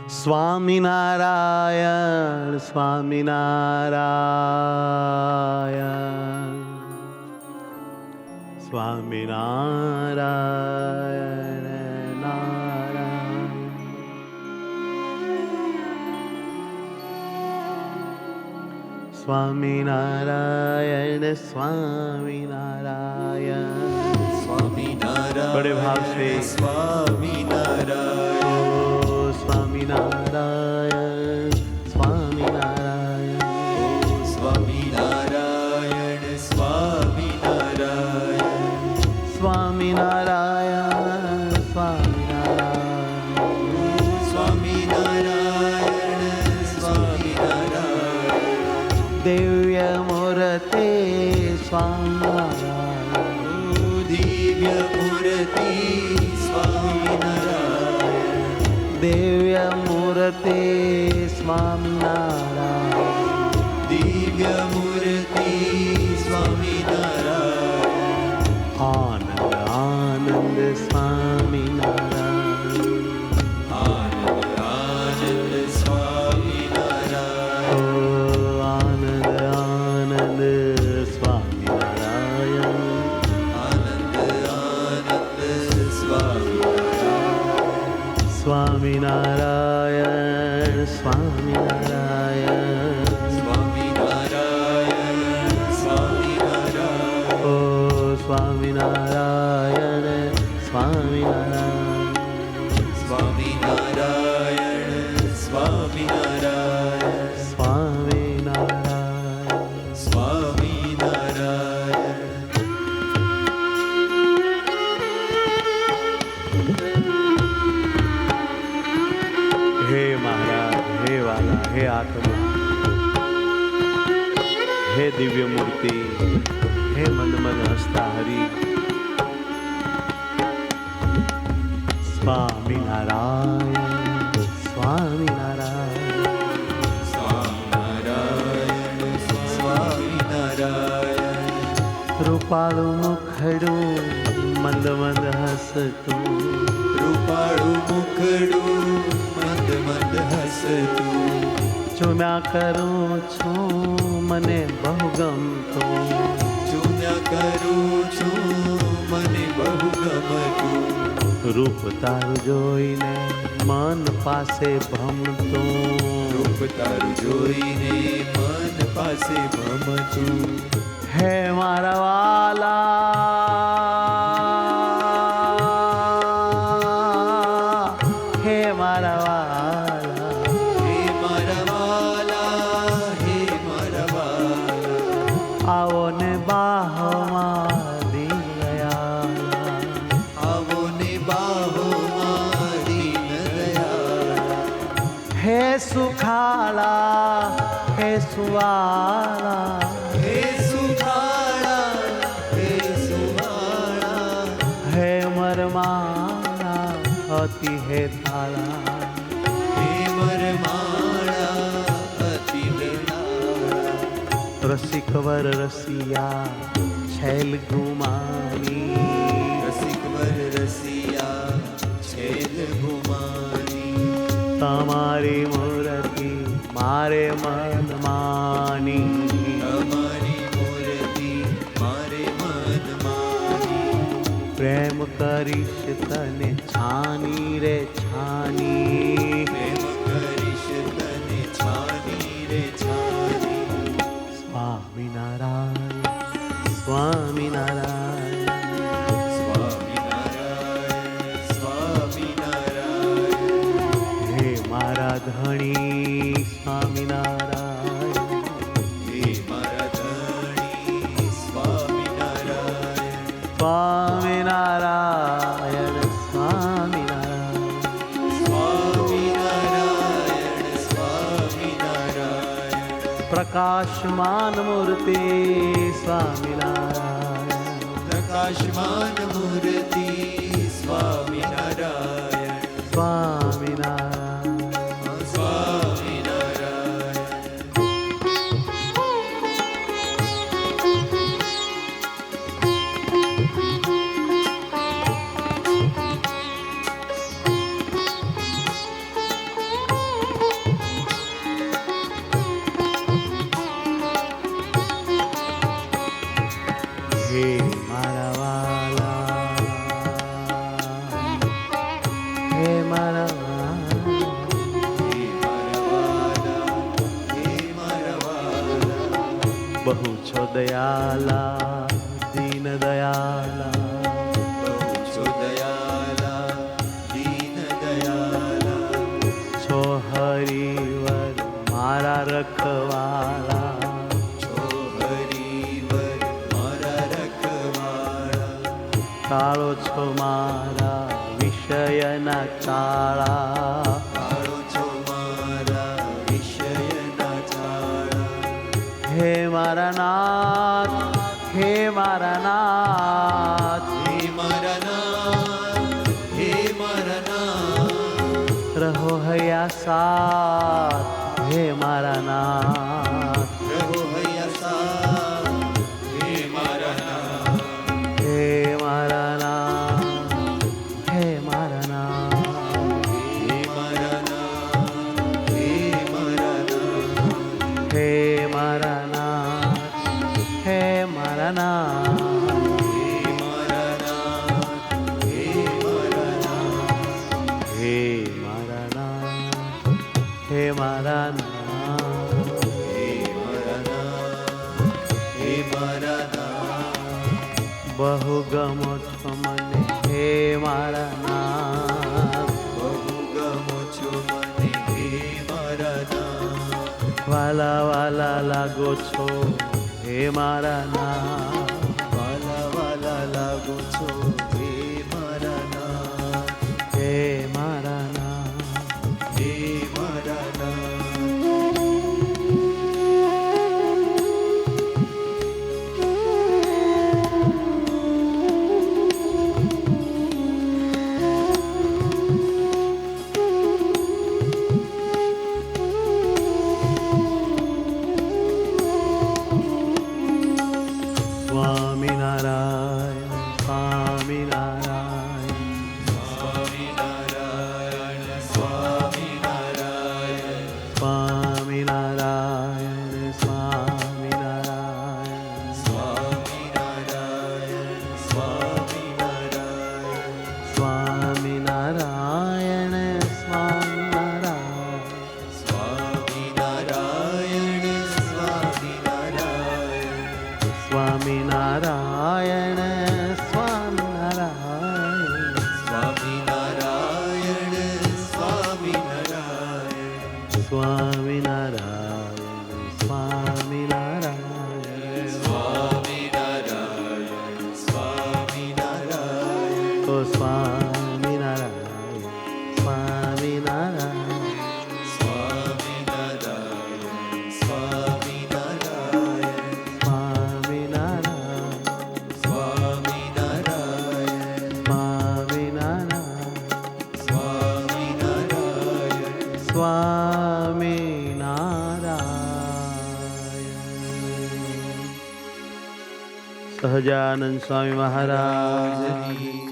સ્વામિનારાયણ સ્વામિનારાયણ સ્વામિનારાયણ નારાયણ. સ્વામિનારાયણ સ્વામિનારાયણ સ્વામિનારાયણ બड़े भाव से સ્વામિનારાયણ સ્વામિનારાયણ સ્વામિનારાયણ સ્વામિનારાયણ સ્વામિનારાયણ સ્વામિનારાયણ સ્વામિનારાયણ સ્વામિનારાયણ સ્વામિનારાયણ દિવ્ય મૂર્તિ સ્વામિનારાયણ દિવ્ય મૂર્તિ સ્વામિનારાયણ દિવ્ય મૂર્તિ સ્વામિનારાયણ દિવ્ય મૂર્તિ સ્વામિનારાયણ આનંદ આનંદ સ્વામિનારાયણ આનંદ આનંદ સ્વામિનારાયણ ઓ આનંદ આનંદ સ્વામિનારાયણ આનંદ આનંદ સ્વામિનારાયણ સ્વામિનારાયણ સ્વામિનારાયણ સ્વામિનારાયણ સ્વામિનારાયણ ઓ સ્વામિનારાયણ સ્વામિનારાયણ સ્વામિનારાયણ સ્વામિનારાયણ સ્વામિનારાયણ સ્વામિનારાયણ હે મહારાજ, હે વાલા, હે આત્મા, હે દિવ્ય મૂર્તિ, હે મન હસતા હરિ, સ્વામિનારાયણ સ્વામિનારાયણ સ્વામિનારાયણ સ્વામિનારાયણ રૂપાળું મુખડું મંદ મંદ હસતું, રૂપાળું મુખડું મંદ મંદ હસતું ચુમ્યા કરું છું મને બહુ ગમતું, ચૂમ્યા કરું છું મને બહુ ગમતું રૂપ તારું જોઈને મન પાસે ભમતું, રૂપ તારું જોઈને મન પાસે ભમતું હે મારા વાલા, હે મારા વાલા, હે મારા વાલા હે મારા વાલા આવો ને બાહમાં દીનદયાલા, આવો ને બાહોમાં દીનદયાળા હે સુખાળા, હે સુવાળા, હે સુખાળા હે સુવાળા હે મરમાળા અતિ હે થાળા, હે મરમાળા અતિ વેળાળા રસિકવર રસિયા છેલ ગુમાની, રસિકવર રસિયા છેલ ગુમાની તમારી મૂર્તિ મારે મન માની, તમારી મૂર્તિ મારે મન માની પ્રેમ કરીશ તને છાની રે છાની, પ્રેમ કરીશ તને છાની રે છાની સ્વામિનારાયણ સ્વામિનારાયણ સ્વામિનારાયણ સ્વામિનારાયણ હે મારા ધણી સ્વામિનારાયણ, હે મારા ધણી સ્વામિનારાયણ સ્વામિનારાયણ સ્વામિનારાયણ સ્વામિનારાયણ સ્વામિનારાયણ પ્રકાશમાન મૂર્તિ સ્વામિનારાયણ, પ્રકાશમાન મૂર્તિ સ્વામિનારાયણ સ્વામિનારાયણ સ્વામિનારાયણ મારા હે મારા વાલા, હે મારા વાલા, બહુ છો દયાલા દીન દયાલા, બહુ છો દયાલા, દીન દયાલા, છો હરિવર મારા રખવાલા, છો હરિવર મારા રખવાળા, કાળો છો મારા વિષયના ચાળા, કાળો છો મારા વિષયના ચાળા, હે મારા નાથ, હે મારા નાથ, હે મારા નાથ, હે મારા નાથ, રહો હૈયા સાથ, હે મારા નાથ, રહો હૈયા સાથ, હે મારા નાથ, હે મારા નાથ, હે મારા નાથ, હે મારા નાથ, હે મારા નાથ, હે મારા નાથ, હે મારા નાથ, હે મારા નાથ, હે મારા નાથ, હે મારા નાથ, હે મારા નાથ, હે મારા નાથ, હે મારા નાથ, બહુ ગમો છો મને, હે મારા નાથ, બહુ ગમો છો મને, હે મારા નાથ, વાલા વાલા લાગો છો, હે મારા નાથ, વાલા વાલા લાગો છો, હે મારા નાથ, હે મારા નાથ, હે મારા નાથ, સ્વામિનારાયણ સ્વામિનારાયણ સ્વામિનારાયણ, સ્વામિનારાયણ, સ્વામિનારાયણ સ્વામિનારાયણ સ્વામિનારાયણ, સ્વામિનારાયણ સ્વામિનારાયણ, સ્વામિનારાયણ સ્વામિનારાયણ, સ્વામિનારાયણ સ્વામિનારાયણ સ્વામિનારાયણ, સ્વામિનારાયણ સ્વામિનારાયણ, સ્વામિનારાયણ, ઓ સ્વામિનારાયણ સ્વામિનારાયણ સ્વામિનારાયણ, સ્વામિનારાયણ, સ્વામિનારાયણ સ્વામિનારાયણ, સ્વામિનારાયણ સ્વામિનારાયણ, સ્વામિનારાયણ સહજાનંદ સ્વામી મહારાજ રાજની